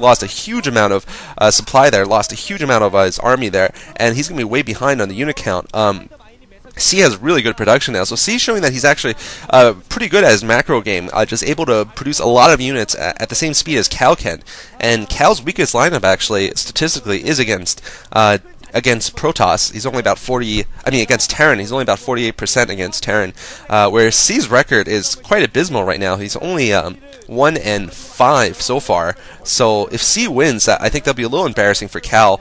lost a huge amount of supply there, lost a huge amount of his army there, and he's going to be way behind on the unit count. C has really good production now, so C is showing that he's actually pretty good at his macro game, just able to produce a lot of units at the same speed as Cal can. And Cal's weakest lineup, actually, statistically, is against Protoss. He's only about against Terran, he's only about 48% against Terran, whereas C's record is quite abysmal right now. He's only 1-5 so far. So if C wins, I think that'll be a little embarrassing for Cal,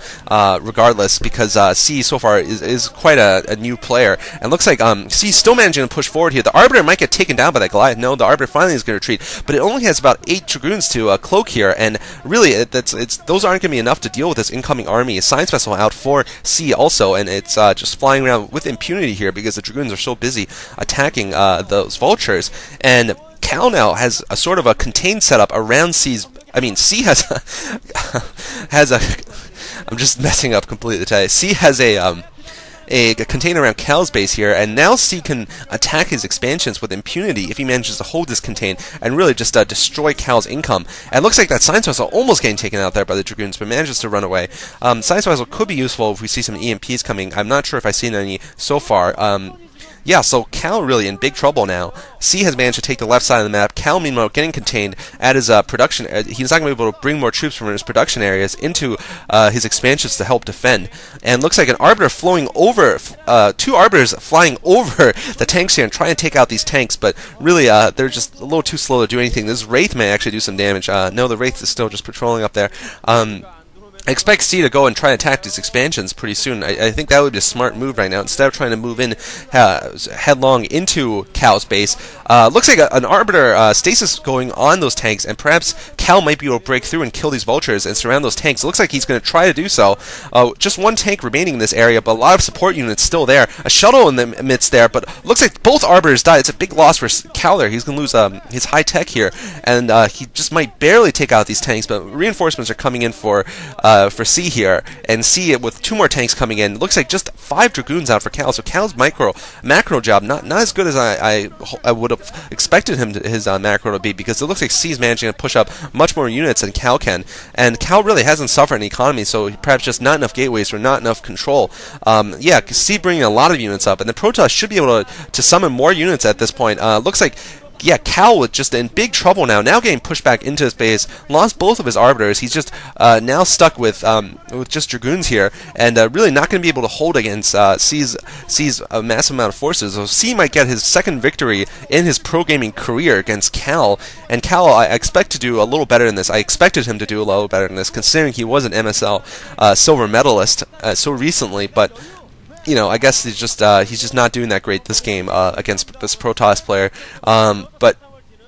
regardless, because C so far is quite a new player. And looks like C's still managing to push forward here. The Arbiter might get taken down by that Goliath. No, the Arbiter finally is going to retreat, but it only has about 8 Dragoons to cloak here, and really, those aren't going to be enough to deal with this incoming army. A Science Vessel out for C also, and it's just flying around with impunity here because the Dragoons are so busy attacking those Vultures. And Cal now has a sort of a contained setup around C's. I mean, C has I'm just messing up completely today. C has a container around Cal's base here, and now C can attack his expansions with impunity if he manages to hold this contain and really just destroy Cal's income. And it looks like that Science Vessel almost getting taken out there by the Dragoons, but manages to run away. Science Vessel could be useful if we see some EMPs coming. I'm not sure if I've seen any so far. Yeah, so Cal really in big trouble now. C has managed to take the left side of the map. Cal, meanwhile, getting contained at his production. He's not going to be able to bring more troops from his production areas into his expansions to help defend. And looks like an Arbiter flowing over, 2 Arbiters flying over the tanks here and trying to take out these tanks, but really they're just a little too slow to do anything. This Wraith may actually do some damage. No, the Wraith is still just patrolling up there. I expect C to go and try and attack these expansions pretty soon. I think that would be a smart move right now. Instead of trying to move in headlong into Cal's base, looks like an Arbiter stasis going on those tanks, and perhaps Cal might be able to break through and kill these Vultures and surround those tanks. It looks like he's going to try to do so. Just 1 tank remaining in this area, but a lot of support units still there. A shuttle in the midst there, but looks like both Arbiters died. It's a big loss for Cal there. He's going to lose his high tech here, and he just might barely take out these tanks, but reinforcements are coming in for C here, and C with 2 more tanks coming in. Looks like just 5 Dragoons out for Cal, so Cal's macro job not as good as I would have expected his macro to be, because it looks like C's managing to push up much more units than Cal can, and Cal really hasn't suffered an economy, so perhaps just not enough gateways or not enough control. Yeah, C bringing a lot of units up, and the Protoss should be able to summon more units at this point. Looks like, yeah, Cal was just in big trouble now getting pushed back into his base, lost both of his Arbiters. He's just now stuck with just Dragoons here, and really not going to be able to hold against C's massive amount of forces. So C might get his second victory in his pro-gaming career against Cal, and Cal I expect to do a little better than this. I expected him to do a little better than this, considering he was an MSL silver medalist so recently, but you know, I guess he's just not doing that great this game against this Protoss player, but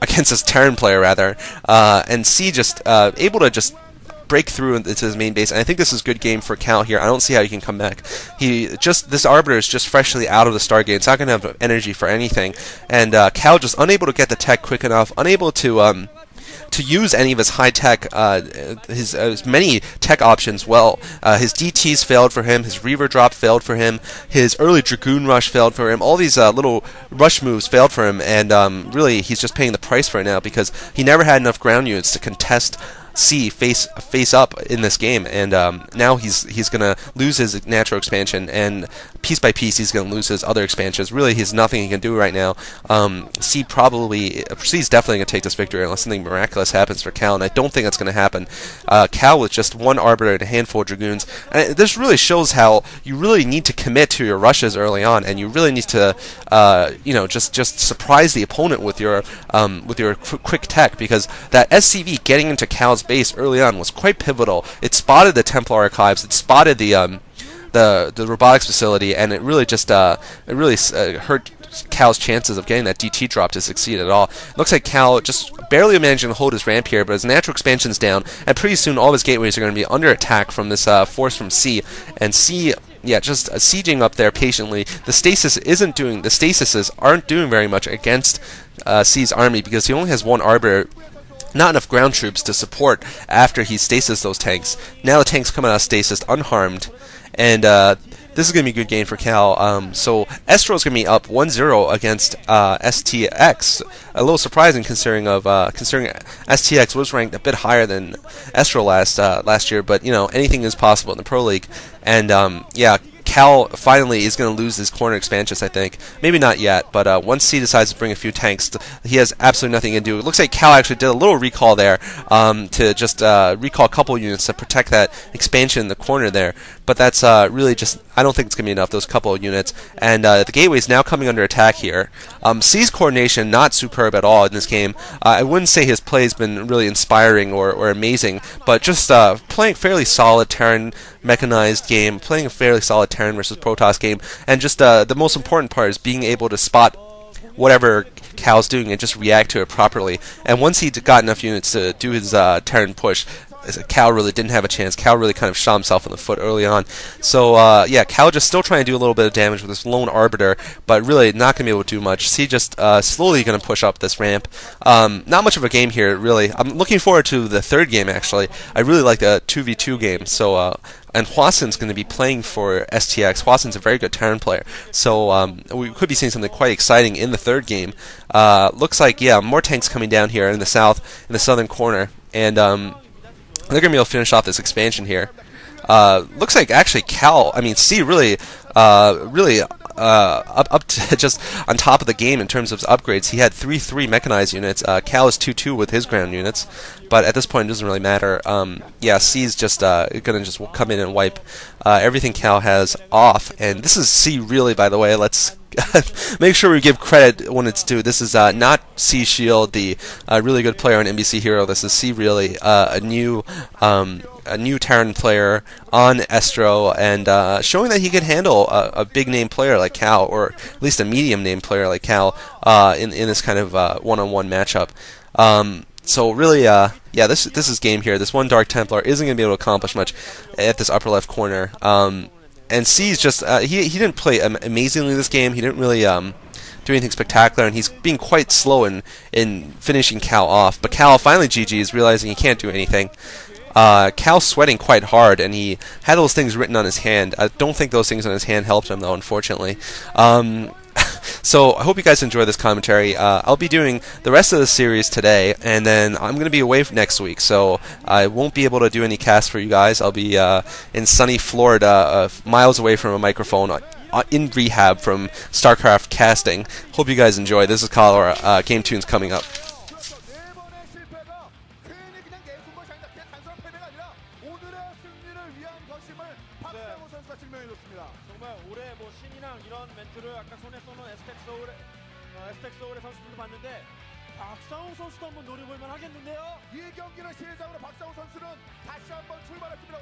against this Terran player rather, and C just able to just break through into his main base, and I think this is a good game for Cal here. I don't see how he can come back. This Arbiter is just freshly out of the Stargate. It's not going to have energy for anything, and Cal just unable to get the tech quick enough, unable to use any of his high-tech, his many tech options well. His DTs failed for him, his Reaver drop failed for him, his early Dragoon rush failed for him, all these little rush moves failed for him, and really he's just paying the price for it now because he never had enough ground units to contest C face up in this game, and now he's gonna lose his natural expansion, and piece by piece he's gonna lose his other expansions. Really, he's nothing he can do right now. C's definitely gonna take this victory unless something miraculous happens for Cal, and I don't think that's gonna happen. Cal with just 1 Arbiter and a handful of Dragoons, and this really shows how you really need to commit to your rushes early on, and you really need to you know, just surprise the opponent with your quick tech, because that SCV getting into Cal's base early on was quite pivotal. It spotted the Templar archives, it spotted the robotics facility, and it really just hurt Cal's chances of getting that DT drop to succeed at all. It looks like Cal just barely managing to hold his ramp here, but his natural expansion's down, and pretty soon all of his gateways are going to be under attack from this force from C, and C, yeah, just sieging up there patiently. The stasises aren't doing very much against C's army because he only has 1 Arbiter, not enough ground troops to support after he stasis those tanks. Now the tanks come out of stasis unharmed, and This is going to be a good game for Cal. So eSTRO is going to be up 1-0 against STX. A little surprising considering STX was ranked a bit higher than eSTRO last year, but you know, anything is possible in the Pro League. And yeah, Cal finally is going to lose his corner expansions, I think. Maybe not yet, but once C decides to bring a few tanks, he has absolutely nothing to do. It looks like Cal actually did a little recall there to just recall a couple units to protect that expansion in the corner there. But that's really just, I don't think it's going to be enough, those couple of units. And the gateway is now coming under attack here. C's coordination, not superb at all in this game. I wouldn't say his play has been really inspiring or amazing, but just playing fairly solid Terran mechanized game, playing a fairly solid Terran versus Protoss game, and just the most important part is being able to spot whatever Cal's doing and just react to it properly. And once he got enough units to do his Terran push, Cal really didn't have a chance. Cal really kind of shot himself in the foot early on. So yeah, Cal just still trying to do a little bit of damage with this lone Arbiter, but really not going to be able to do much. C just slowly going to push up this ramp. Not much of a game here, really. I'm looking forward to the third game, actually. I really like the 2v2 game. So and Hwasun's going to be playing for STX. Hwasun's a very good Terran player, so we could be seeing something quite exciting in the third game. Looks like, yeah, more tanks coming down here in the south, in the southern corner, and they're going to be able to finish off this expansion here. Looks like actually C really up to just on top of the game in terms of upgrades. He had 3-3 mechanized units. Cal is 2-2 with his ground units, but at this point it doesn't really matter. Yeah, C's just gonna just come in and wipe everything Cal has off. And this is Sea.Really, by the way. Let's make sure we give credit when it's due. This is not C Shield, the really good player on NBC Hero. This is Sea.Really, a new Terran player on eSTRO, and showing that he can handle a big name player like Cal, or at least a medium name player like Cal, in this kind of one-on-one matchup. So really, yeah, this is game here. This one Dark Templar isn't going to be able to accomplish much at this upper left corner. And C's just he didn't play amazingly this game. He didn't really do anything spectacular, and he's being quite slow in finishing Cal off. But Cal finally GG's, realizing he can't do anything. Cal's sweating quite hard, and he had those things written on his hand. I don't think those things on his hand helped him, though, unfortunately. So I hope you guys enjoy this commentary. I'll be doing the rest of the series today, and then I'm going to be away next week, so I won't be able to do any casts for you guys. I'll be in sunny Florida, miles away from a microphone, in rehab from StarCraft casting. Hope you guys enjoy. This is Color. Game Tunes coming up. 정말 올해 뭐 신이랑 이런 멘트를 아까 손에 쏘는 STX 소울의 선수들도 봤는데 박상우 선수도 한번 노려볼만 하겠는데요. 이 경기를 시작으로 박상우 선수는 다시 한번 출발했습니다.